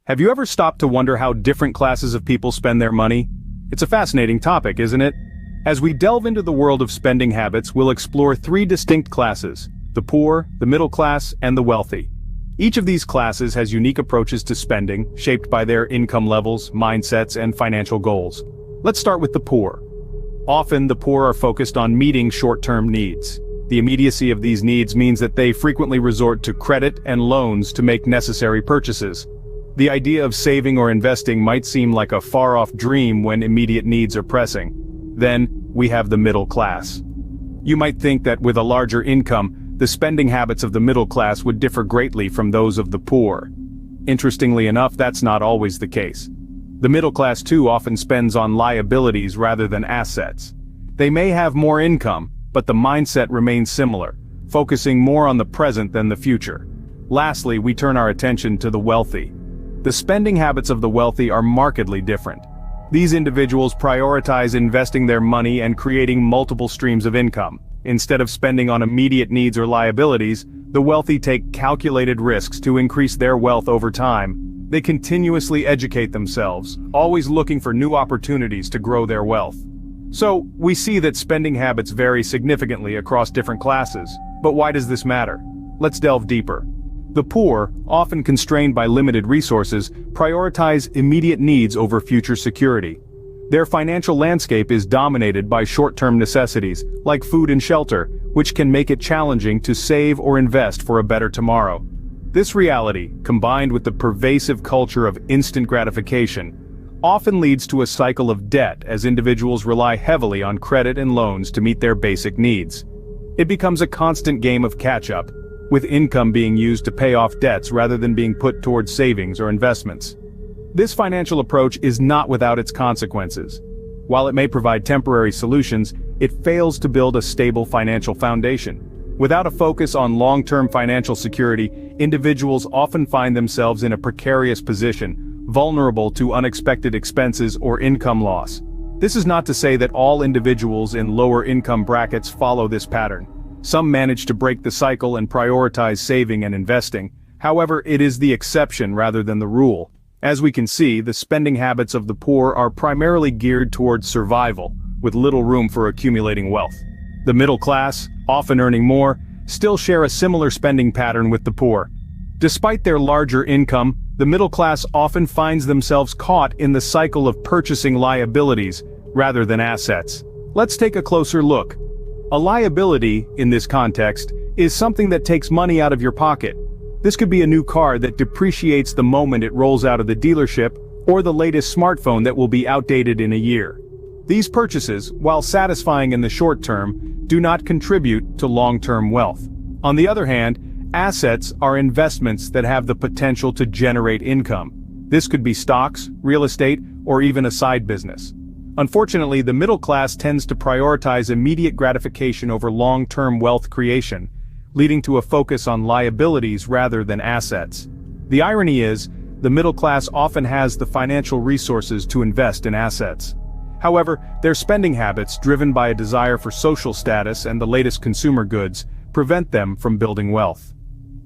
Have you ever stopped to wonder how different classes of people spend their money? It's a fascinating topic, isn't it? As we delve into the world of spending habits, we'll explore three distinct classes: the poor, the middle class, and the wealthy. Each of these classes has unique approaches to spending, shaped by their income levels, mindsets, and financial goals. Let's start with the poor. Often, the poor are focused on meeting short-term needs. The immediacy of these needs means that they frequently resort to credit and loans to make necessary purchases. The idea of saving or investing might seem like a far-off dream when immediate needs are pressing. Then, we have the middle class. You might think that with a larger income, the spending habits of the middle class would differ greatly from those of the poor. Interestingly enough, that's not always the case. The middle class too often spends on liabilities rather than assets. They may have more income, but the mindset remains similar, focusing more on the present than the future. Lastly, we turn our attention to the wealthy. The spending habits of the wealthy are markedly different. These individuals prioritize investing their money and creating multiple streams of income. Instead of spending on immediate needs or liabilities, the wealthy take calculated risks to increase their wealth over time. They continuously educate themselves, always looking for new opportunities to grow their wealth. So, we see that spending habits vary significantly across different classes. But why does this matter? Let's delve deeper. The poor, often constrained by limited resources, prioritize immediate needs over future security. Their financial landscape is dominated by short-term necessities, like food and shelter, which can make it challenging to save or invest for a better tomorrow. This reality, combined with the pervasive culture of instant gratification, often leads to a cycle of debt as individuals rely heavily on credit and loans to meet their basic needs. It becomes a constant game of catch-up, with income being used to pay off debts rather than being put towards savings or investments. This financial approach is not without its consequences. While it may provide temporary solutions, it fails to build a stable financial foundation. Without a focus on long-term financial security, individuals often find themselves in a precarious position, vulnerable to unexpected expenses or income loss. This is not to say that all individuals in lower income brackets follow this pattern. Some manage to break the cycle and prioritize saving and investing. However, it is the exception rather than the rule. As we can see, the spending habits of the poor are primarily geared towards survival, with little room for accumulating wealth. The middle class, often earning more, still share a similar spending pattern with the poor. Despite their larger income, the middle class often finds themselves caught in the cycle of purchasing liabilities rather than assets. Let's take a closer look. A liability, in this context, is something that takes money out of your pocket. This could be a new car that depreciates the moment it rolls out of the dealership, or the latest smartphone that will be outdated in a year. These purchases, while satisfying in the short term, do not contribute to long-term wealth. On the other hand, assets are investments that have the potential to generate income. This could be stocks, real estate, or even a side business. Unfortunately, the middle class tends to prioritize immediate gratification over long-term wealth creation, leading to a focus on liabilities rather than assets. The irony is, the middle class often has the financial resources to invest in assets. However, their spending habits, driven by a desire for social status and the latest consumer goods, prevent them from building wealth.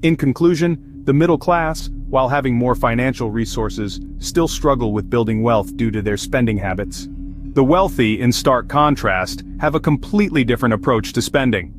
In conclusion, the middle class, while having more financial resources, still struggle with building wealth due to their spending habits. The wealthy, in stark contrast, have a completely different approach to spending.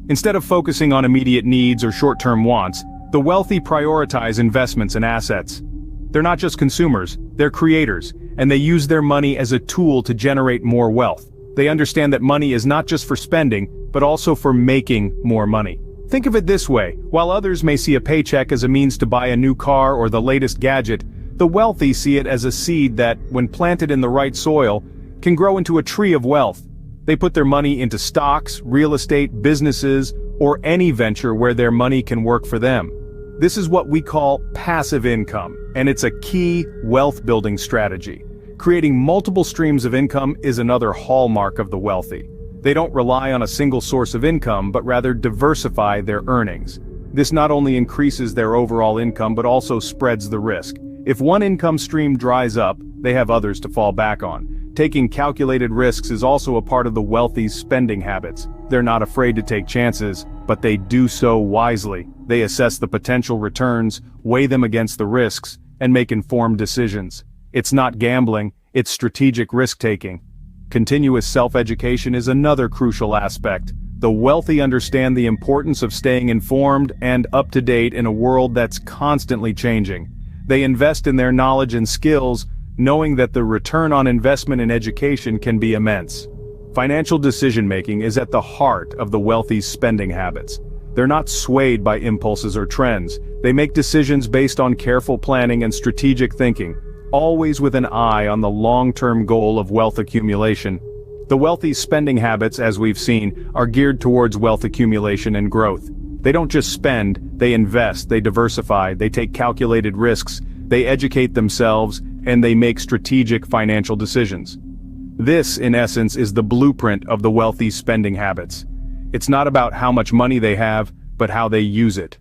Instead of focusing on immediate needs or short-term wants, the wealthy prioritize investments and assets. They're not just consumers, they're creators, and they use their money as a tool to generate more wealth. They understand that money is not just for spending, but also for making more money. Think of it this way: while others may see a paycheck as a means to buy a new car or the latest gadget, the wealthy see it as a seed that, when planted in the right soil, can grow into a tree of wealth. They put their money into stocks, real estate, businesses, or any venture where their money can work for them. This is what we call passive income, and it's a key wealth-building strategy. Creating multiple streams of income is another hallmark of the wealthy. They don't rely on a single source of income, but rather diversify their earnings. This not only increases their overall income but also spreads the risk. If one income stream dries up, they have others to fall back on. Taking calculated risks is also a part of the wealthy's spending habits. They're not afraid to take chances, but they do so wisely. They assess the potential returns, weigh them against the risks, and make informed decisions. It's not gambling, it's strategic risk-taking. Continuous self-education is another crucial aspect. The wealthy understand the importance of staying informed and up-to-date in a world that's constantly changing. They invest in their knowledge and skills, knowing that the return on investment in education can be immense. Financial decision-making is at the heart of the wealthy's spending habits. They're not swayed by impulses or trends. They make decisions based on careful planning and strategic thinking, always with an eye on the long-term goal of wealth accumulation. The wealthy's spending habits, as we've seen, are geared towards wealth accumulation and growth. They don't just spend, they invest, they diversify, they take calculated risks, they educate themselves, and they make strategic financial decisions. This, in essence, is the blueprint of the wealthy's spending habits. It's not about how much money they have, but how they use it.